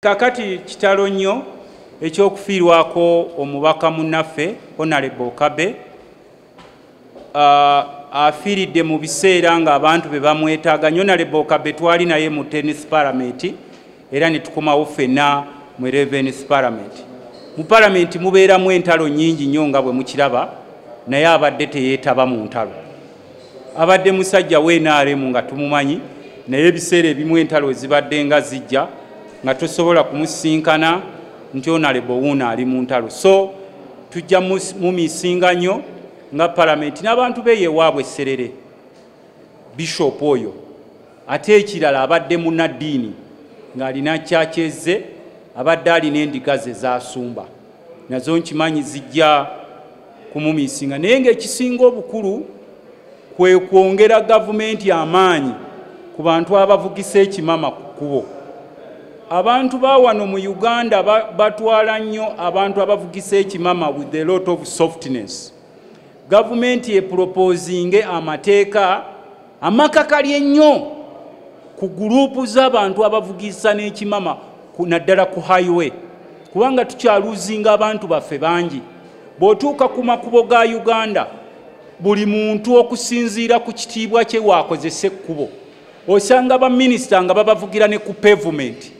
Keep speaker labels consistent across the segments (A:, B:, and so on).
A: Kakati kitalo nnyo ekyokufiirwako omubaka munnaffe Honorable Kabe afiiridde mu biseera ng'abantu be bamwetaaga. Honorable Kabe twali naye mu 10th Parliament era ne tukomawo ffenna mu 11th Parliament. Mu Parliament mubeeramu entalo nnyingi nnyo nga bwe mukiraba, naye abadde teyeetaba mu ntalo. Abadde musajja w'NRM nga tumumanyi, naye ebiseera ebimu entalo ezibadde nga zijja nga tosobola kumusinkana nti Honorable wuuno ali mu ntalo. So tujja mumisinga nnyo nga Parliament n'abantu be yewaabwe Serere Bishop oyo, ate ekirala abadde munnaddiini ng'alina kyakeze, abadde alina endiga ze zaasumba, nazo nkimanyi zijja kumumisinga. Naye ng'ekisinga obukulu kwe kwongera gavumenti amaanyi ku bantu abavugisa ekimama ku kkubo. Abantu ba wano mu Uganda batwala nnyo abantu abavugisa ekimama with a lot of softness. Gavumenti epropoozinge amateeka amakakali ennyo ku gurupu z'abantu abavugisa n'ekimama naddala ku highway, kubanga tukyaluzinga abantu baffe bangi. Bw'otuuka ku makubo ga Uganda, buli muntu okusinziira ku kitiibwa kye waakozesa ekkubo, osanga baminisita nga babavugira ne ku pavement,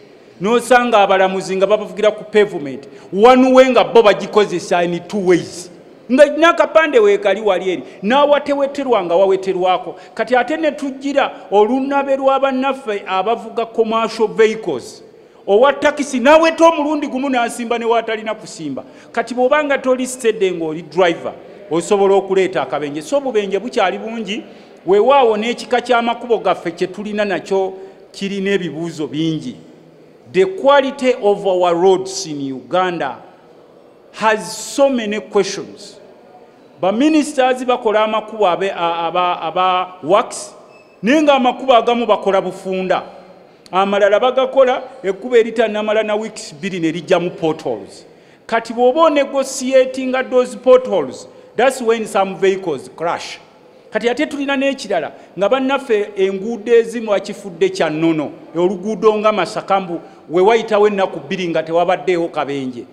A: n'osanga abalamuzi nga babavugira ku pavement, wanuwe nga bo bagikozesa in two ways. Nga n'akapande weekali wali eri n'awateweterwa nga waweterwako. Kati ate ne tujjira olunabe lw'abannaffe abavuga commercial vehicles, owa takisi n'aweta omulundi gumu n'asimba ne waatalina kusimba. Kati bw'obanga toli stedde ng'oli driver osobola okuleeta akabenje. So obubenje bukyali bungi, weewaawo n'ekika ky'amakubo gaffe kye tulina nakyo kirina ebibuuzo bingi. The quality of our roads in Uganda has so many questions. Ba ministers bakola amakubo aba works, nenga amakubo agamu bakola bufunda, amalala bagakola ekkubo eritanamala na weeks 2 ne lijja mu potholes. Kati bw'oba negotiating those potholes, that's when some vehicles crash. Kati ate tulina n'ekirala nga bannaffe enguudo ezimu akifudde kya nnono, oluguudo nga Masakambu we wayitawo ennaku 2 nga tewabaddeewo kabenje,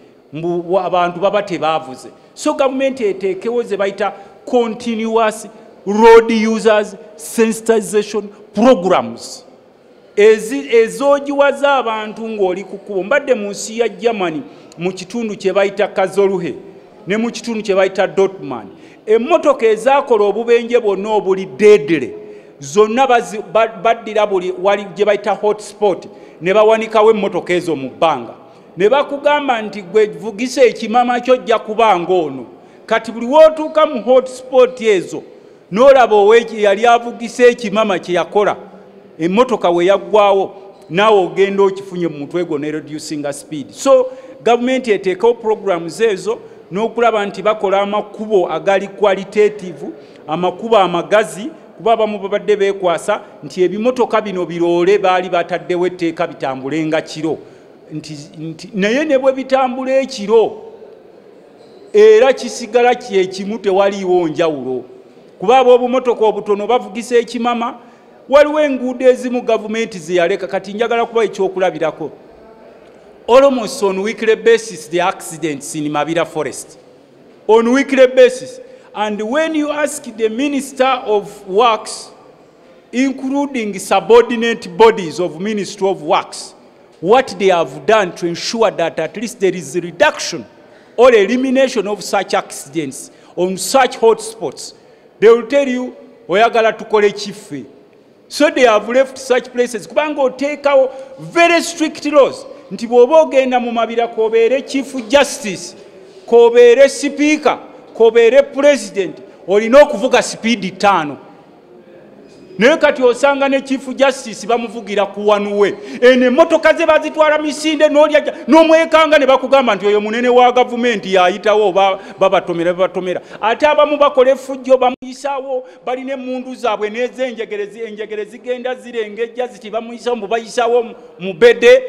A: abantu baba tebaavuze. So gavumenti eteekewo ze bayita continuous road users sensitization programs ezoogiwaza abantu ng'oli ku kkubo. Mbadde mu nsi ya Germany mu kitundu kye bayita Kazoluhe ne mu kitundu kye bayita Dortmund, emmotoka ezaakola obubenje bwonna obuli deedere zonna baddira buli wali gye bayita hotspot ne bawanikawo emmotoka ezo mu bbanga, ne bakugamba nti gwe vugisa ekimama kyojja kubanga ono. Kati buli wootuuka mu hotspot ezo n'olaba oweeki yali avugisa ekimama kye yakola, emmotoka we yaggwawo naawe ogenda okifunye mu mutwe gwo ne reducing speed. So gavumenti eteekawo programs ezo n'okulaba nti bakola amakubo agali qualitative, amakubo amagazi, kuba abamu babadde beekwasa nti ebimotoka bino biroole baali bataddewo etteeka bitambule nga kiro, naye ne bwe bitambula ekiro era kisigala kyekimu, tewaliiwo njawulo. Kuba ab'obumotoka obutono bavugisa ekimama, waliwo enguudo ezimu gavumenti ze yaleka. Kati njagala kuba ekyokulabirako, almost on weekly basis the accidents in Mabira Forest, on weekly basis. And when you ask the Minister of Works, including subordinate bodies of Ministry of Works, what they have done to ensure that at least there is a reduction or elimination of such accidents on such hotspots, they will tell you, oyagala tukole chife. So they have left such places. Kubanga oteekawo very strict laws. Nti bw'oba ogenda mu Mabira kobeere Chief Justice, kobeere Speaker, kobeere President, olina okuvuga speed 5. Naye kati osanga ne Chief Justice bamuvugira ku wanuwe. Ene emmotoka ze bazitwala misinde n'olya n'omwekanga ne bakugamba nti oyo munene wa gavumenti yayitawo babatomera. Ate abamu bakola effujjo bamuyisaawo, balina emmundu zaabwe enjegere zigenda zirengejja ziti bamuyisaawo mubayisaawo mu bede.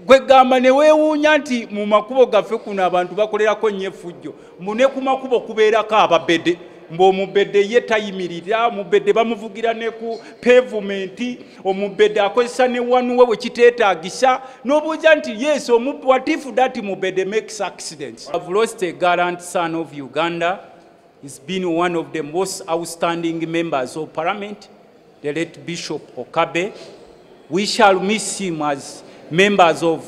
A: Gwegamba ne weewuunya nti mu makubo gaffe kuno abantu bakolerako nnyo effujjo. Mune ku makubo kubeerako ababede. omubedde ye tayimirira, omubedde bamuvugira ne ku pavement, omubedde akozesa ne wanuwe bwe kiteetaagisa, n'obuuza nti yes, what if that mubedde makes accidents? I've lost a gallant son of Uganda. He's been one of the most outstanding members of Parliament, the late Bishop Okabe. We shall miss him as members of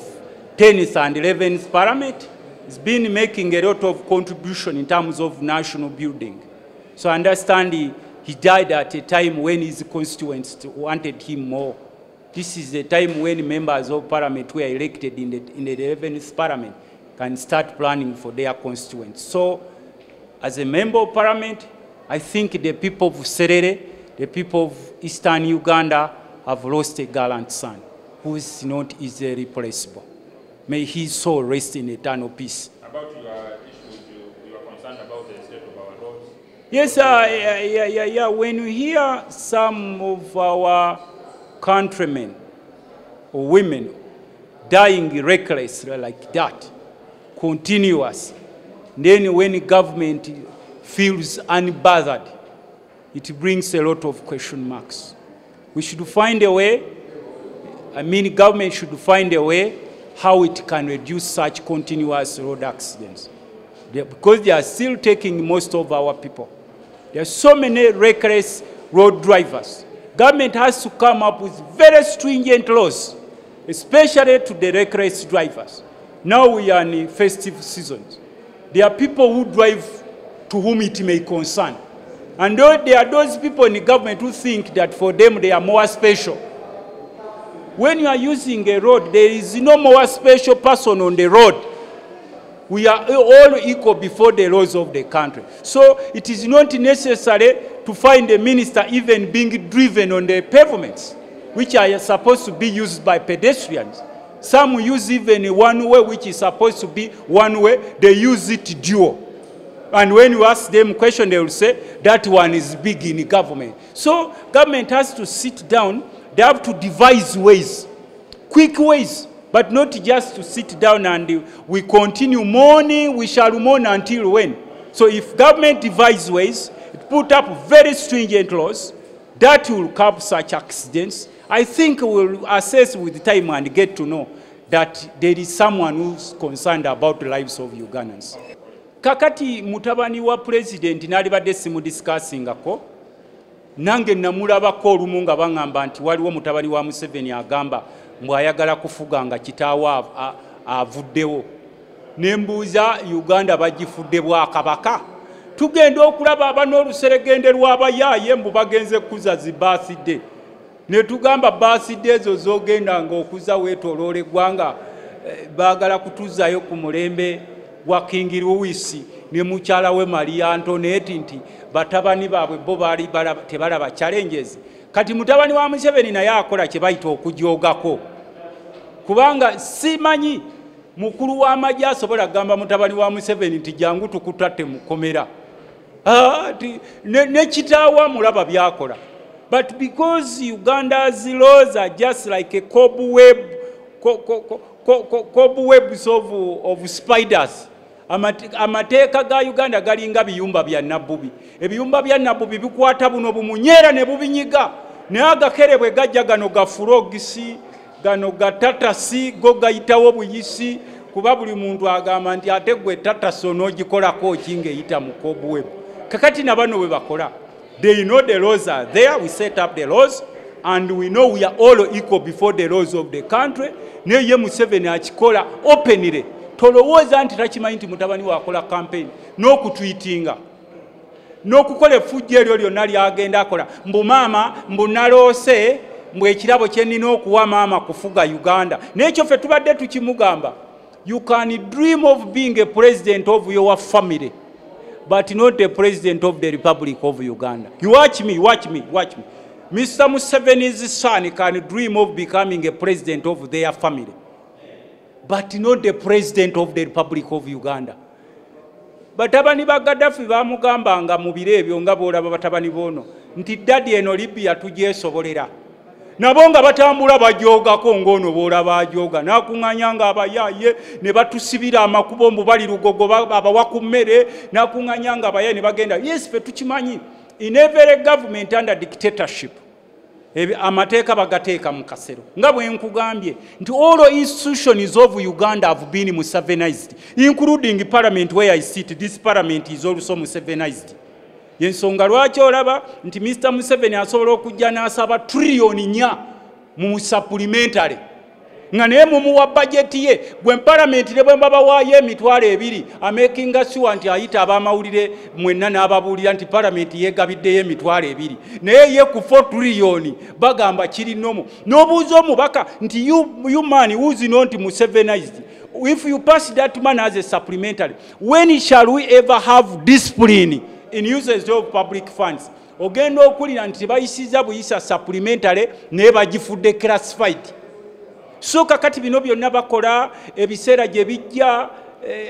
A: 10th and 11th Parliament. He's been making a lot of contribution in terms of national building. So I understand he died at a time when his constituents wanted him more. This is the time when members of Parliament were elected in the 11th Parliament can start planning for their constituents. So as a member of Parliament, I think the people of Serere, the people of Eastern Uganda have lost a gallant son who is not easily replaceable. May his soul rest in eternal peace.
B: About your issues, you are concerned about the state of our roads?
A: Yes, yeah. When you hear some of our countrymen or women dying recklessly like that, continuous, then when the government feels unbothered, it brings a lot of question marks. We should find a way, government should find a way how it can reduce such continuous road accidents. Because they are still taking most of our people. There are so many reckless road drivers. Government has to come up with very stringent laws, especially to the reckless drivers. Now we are in festive seasons. There are people who drive to whom it may concern. And there are those people in the government who think that for them they are more special. When you are using a road, there is no more special person on the road. We are all equal before the laws of the country. So it is not necessary to find a minister even being driven on the pavements, which are supposed to be used by pedestrians. Some use even one way, which is supposed to be one way, they use it dual. And when you ask them a question, they will say, that one is big in government. So government has to sit down. They have to devise ways, quick ways, but not just to sit down and we continue mourning, we shall mourn until when? So if government devise ways, it put up very stringent laws, that will curb such accidents. I think we'll assess with time and get to know that there is someone who's concerned about the lives of Ugandans. Kakati mutabani wa president nalibadde simu discussingako nange namulabako olumu nga bangamba nti waliwo mutabani wa Museveni agamba mbu ayagala kufuga nga kitaawo avuddewo. Ne mbuuza Uganda bagifudde Bwakabaka. Tugenda okulaba aban'oluseregende lw'abayaaye mbu bagenze kuza zi birthday. Ne tugamba birthday ezo zogenda ng'okuza weetooloola eggwanga baagala kutuuzaayo ku mulembe wa King Louis ne mukyala we Maria Antoinette nti batabani baabwe bo baali tebalaba challenges. Kati mutabani wa Museveni naye akola kye bayita okujoogako. Kubanga simanyi mukulu w'amagye asobola kugamba mutabani wa Museveni nti jangu tukutatte mukomera. Ne kitaawa mulaba byakola. But because Uganda's laws are just like a cobwebs of spiders. Amateeka ga Uganda galinga biyumba bya Nabbubi. Ebiyumba bya Nabbubi bikwata buno bumunyera ne bubinyiga. Naye agakerebwe gajja gano ga frogisi, gano ga tatasi, go gayitawo buyisi, kuba buli muntu agamba nti ate gwe tatasi onoogikolako kinga eyita mu cobweb. Kakati na bano bwe bakola. They know the laws are there, we set up the laws, and we know we are all equal before the laws of the country. Ne ye Museveni akikola openly. Tolowooza nti takimanyi nti mutabani wakola campaign n'okutwitinga n'okukola effujjo eryo lyonna lyagenda akola mbu maama mbu naloose mbu ekirabo kye nnina okuwa maama kufuga Uganda. N'ekyo ffe tubadde tukimugamba, you can dream of being a president of your family but not a president of the Republic of Uganda. You watch me. Mr. Museveni's son can dream of becoming a president of their family, but not the president of the Republic of Uganda. Batabani ba Gaddafi bamugambanga mu biro ebyo nga boolaba batabani boono nti daddy eno Libya tugyesobolera. nabo nga batambula bajoogako ng'ono bw'olaba ajooga n'akuŋŋaanya ng'abayaaye ne batusibira amakubo mbu bali lugogo abawa ku mmere n'akuŋŋaanya ng'abayaaye ne bagenda. Yes, ffe tukimanyi in every government under dictatorship amateeka bagateeka mu kasero nga bwe nkugambye nti all institutions of Uganda have been Musevenized, including parliament where I sit. This parliament is also Musevenized. Yensonga lwaki olaba nti Mr. Museveni asobola okujja n'asaba trillioni 4 mu supplementary nga naye mumuwa bajeti ye gwe parliament ne bwe babawaayo emitwalo 2 amakinga sure nti ayita abamawulire mwenna n'ababuulira nti parliament yeegabiddeyo emitwalo 2 naye ye ku 4 trillioni bagamba kiri nomo n'obuuza omubaka nti you man who's not Musevenized, if you pass that man as a supplementary, when shall we ever have discipline in usage of public funds? Ogenda okulira nti bayisiza buyisa supplementary naye bagifudde classified. So kakati bino byonna bakola ebiseera gye bijja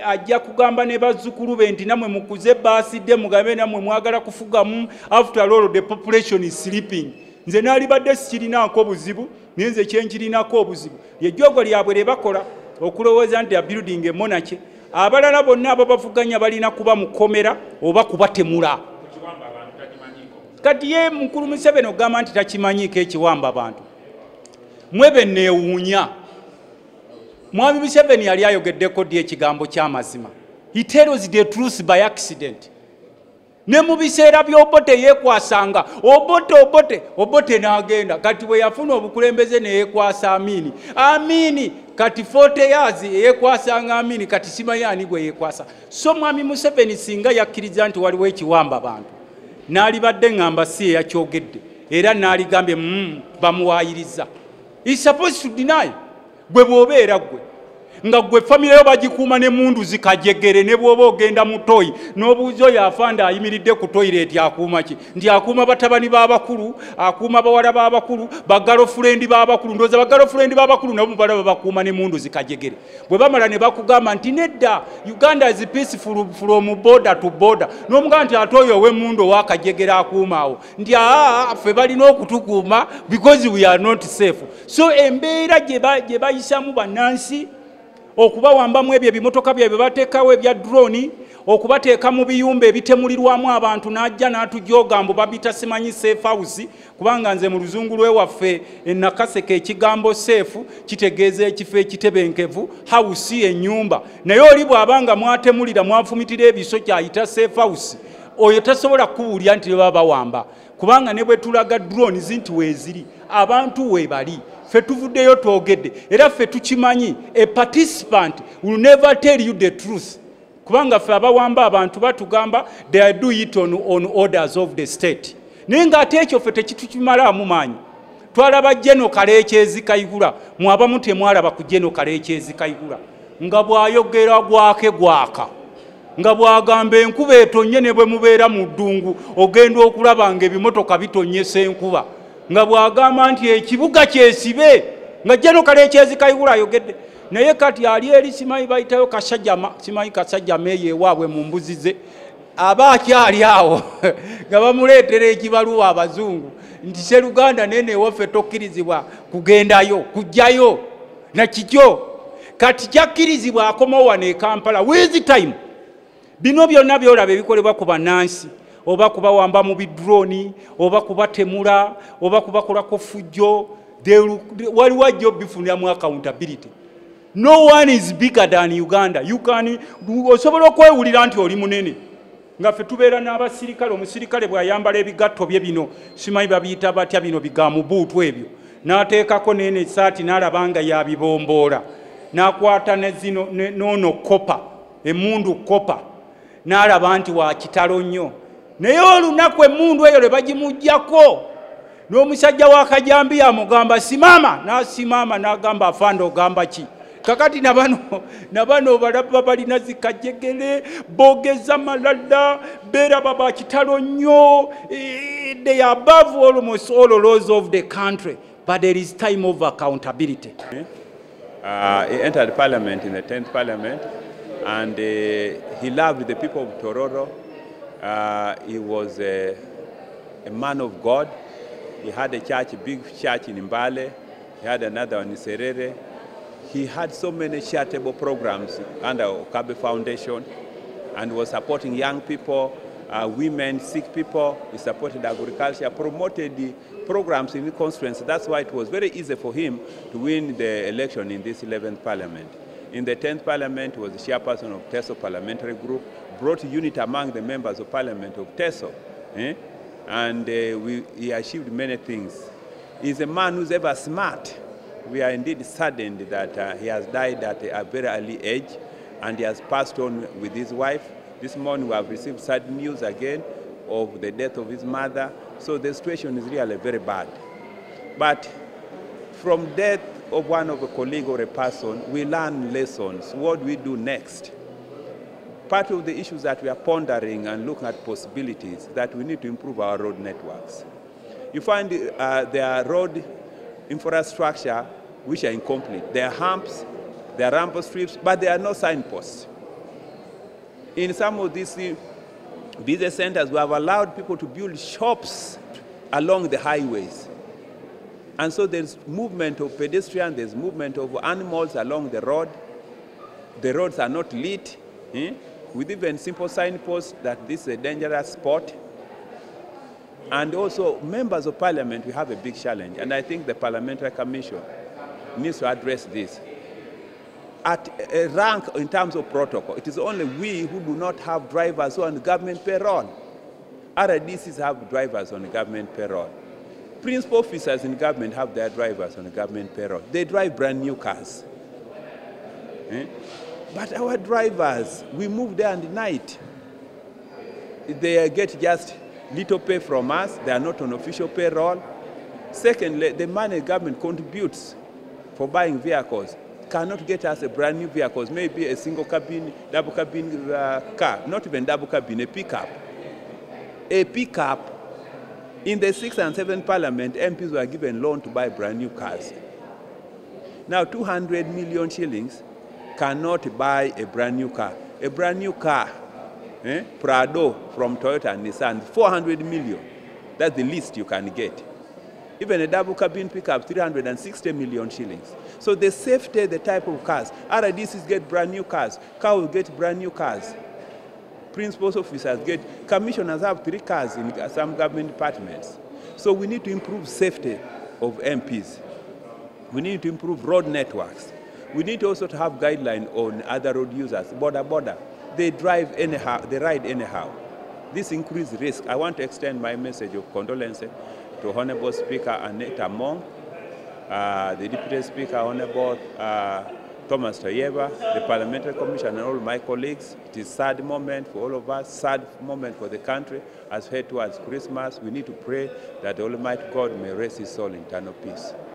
A: ajja kugamba ne bazzukulu be nti namwe mukuze baasidde mugambe namwe mwagala kufugamu. After all, the population is sleeping. Nze naalibadde sikirinaako obuzibu naye nze kyenkirinako obuzibu lyejjogo lyabwe lye bakola okulowooza nti building a monarchy. Abalala bonna abo bavuganya balina kuba mukomera oba kubatemula. Kati ye mukulu Museveni ogamba nti takimanyiiko ekiwamba abantu. Mwebe neewuunya. Mwami Museveni yali ayogeddeko ddi ekigambo ky'amazima. He tells the truth by accident. Ne mu biseera by'Obote yeekwasanga Obote n'agenda. Kati bwe yafuna obukulembeze ne yeekwasa Amini kati 40 years yeekwasanga Amini kati simanyi ani gwe yeekwasa. So mwami Museveni singa yakkiriza nti waliwo ekiwamba abantu n'alibadde ngamba si yakyogedde era n'aligambye bamuwaayiriza. He's supposed to deny. Gwe bw'obeera gwe nga gwe famire yo bagikuuma n'emmundu zikajegere ne bw'oba ogenda mu toyi n'obuuza oyo afanda ayimiridde ku toilet akuuma ki nti akuuma batabani b'abakulu, akuuma bawala b'abakulu, bagalofulendi b'abakulu. Ndowooza bagalofulendi b'abakulu nabo mubalaba bakuuma n'emmundu zikajegere. Bwe bamala ne bakugamba nti nedda Uganda is peaceful from border to border n'omugamba nti ate oyo ow'emmundu ow'akajegere akuuma awo nti ffe balina okutukuuma because we are not safe. So embeera gye bayisamu bannansi okubawambamu ebyo ebimotoka byabwe bateekawo ebya drone okubateeka mu biyumba ebitemulirwamu abantu n'ajja n'atujooga mbu babita simanyi safe house kubanga nze mu luzungu lwewaffe Nakaseke ekigambo safe kitegeeza ekifo ekitebenkevu house ennyumba naye oli bw'abanga mwatemulira mwafumitira ebiso kyayita safe house oyo tasobola kubuulya nti baba bawamba kubanga ne bwe tulaga drones nti weeziri abantu weebali. Ffe tuvuddeyo twogedde era ffe tukimanyi a participant will never tell you the truth kubanga ffe abawamba abantu batugamba they do it on orders of the state. Naye ng'ate ekyo ffe tekitukimalaamu maanyi. Twalaba General Kaleekyezi Kayihura mwabamu temwalaba ku General Kaleekyezi Kayihura nga bw'ayogera gwaka nga bw'agamba enkuba etonye ne bwe mubeera mu ddungu ogenda okulaba ng'ebimotoka bitonyesa enkuba nga bw'agamba nti ekibuga kyesibe nga General Kaleekyezi Kayihura ayogedde. Naye kati ali eri simanyi bayitayo Kasajjama simanyi Kasajjama eyeewaabwe mu mbuzi ze aba akyali awo nga bamuleetera ekibaluwa abazungu nti Sseruganda nene ewaffe tokkirizibwa kugendayo kujjayo nakikyo kati kyakkirizibwa akomawo wano e Kampala with time. Bino byonna byolaba ebikolebwa ku bannansi oba kubawamba mu bidroni oba kubatemula oba kubakolako fujjo waliwo ajja obifuniramu accountability. No one is bigger than Uganda. Osobola okwewulira nti oli munene nga ffe tubeera n'abasirikale. Omusirikale bw'ayambala ebigatto bye bino simanyi babiyita batya bino bigamu buutu ebyo n'ateekako nene esaati n'alaba nga yabibomboola n'akwata n'ono kopa emmundu kopa n'alaba nti wa kitalo nnyo. Naye olunaku emmundu eyo lwe bagimuggyako n'omusajja wa Kajambiya amugamba simama n'asimaama n'agamba afanda ogamba ki kakati nabano balaba balina zikajegere boogeza malala beeraba ba kitalo nnyo. They are above almost all laws of the country but there is time of accountability.
C: He entered parliament in the 10th parliament and he loved the people of Tororo. He was a man of God. He had a church, a big church in Mbale. He had another one in Serere. He had so many charitable programs under Okabe Foundation and was supporting young people, women, sick people. He supported agriculture, promoted the programs in the constituency. That's why it was very easy for him to win the election in this 11th parliament. In the 10th parliament, he was the chairperson of TESO parliamentary group, brought unity among the members of parliament of TESO. And he achieved many things. He's a man who's ever smart. We are indeed saddened that he has died at a very early age, and he has passed on with his wife. This morning we have received sad news again of the death of his mother. So the situation is really very bad. But from death of one of a colleague or a person, we learn lessons. What do we do next? Part of the issues that we are pondering and looking at possibilities that we need to improve our road networks. You find there are road infrastructure which are incomplete. There are humps, there are ramp strips, but there are no signposts. In some of these business centers, we have allowed people to build shops along the highways. And so there's movement of pedestrians, there's movement of animals along the road. The roads are not lit, with even simple signposts that this is a dangerous spot. And also, members of parliament, we have a big challenge, and I think the Parliamentary Commission needs to address this. At a rank in terms of protocol, it is only we who do not have drivers who are on government payroll. RDCs have drivers on government payroll. Principal officers in government have their drivers on government payroll. They drive brand new cars. But our drivers, we move there at night. They get just little pay from us. They are not on official payroll. Secondly, the money government contributes for buying vehicles cannot get us a brand new vehicles, maybe a single cabin, double cabin car, not even double cabin, a pickup. A pickup, in the 6th and 7th parliament, MPs were given loan to buy brand new cars. Now 200 million shillings cannot buy a brand new car. A brand new car, Prado from Toyota and Nissan, 400 million. That's the least you can get. Even a double cabin pickup, 360 million shillings. So the safety, the type of cars, RDCs get brand new cars, car will get brand new cars. Principal officers get, commissioners have 3 cars in some government departments. So we need to improve safety of MPs. We need to improve road networks. We need also to have guidelines on other road users, border. They drive anyhow, they ride anyhow. This increases risk. I want to extend my message of condolence to Honorable Speaker Aneta Mong, the Deputy Speaker, Honorable Thomas Toyeva, the Parliamentary Commission, and all my colleagues. It is a sad moment for all of us, sad moment for the country. As we head towards Christmas, we need to pray that the Almighty God may rest his soul in eternal peace.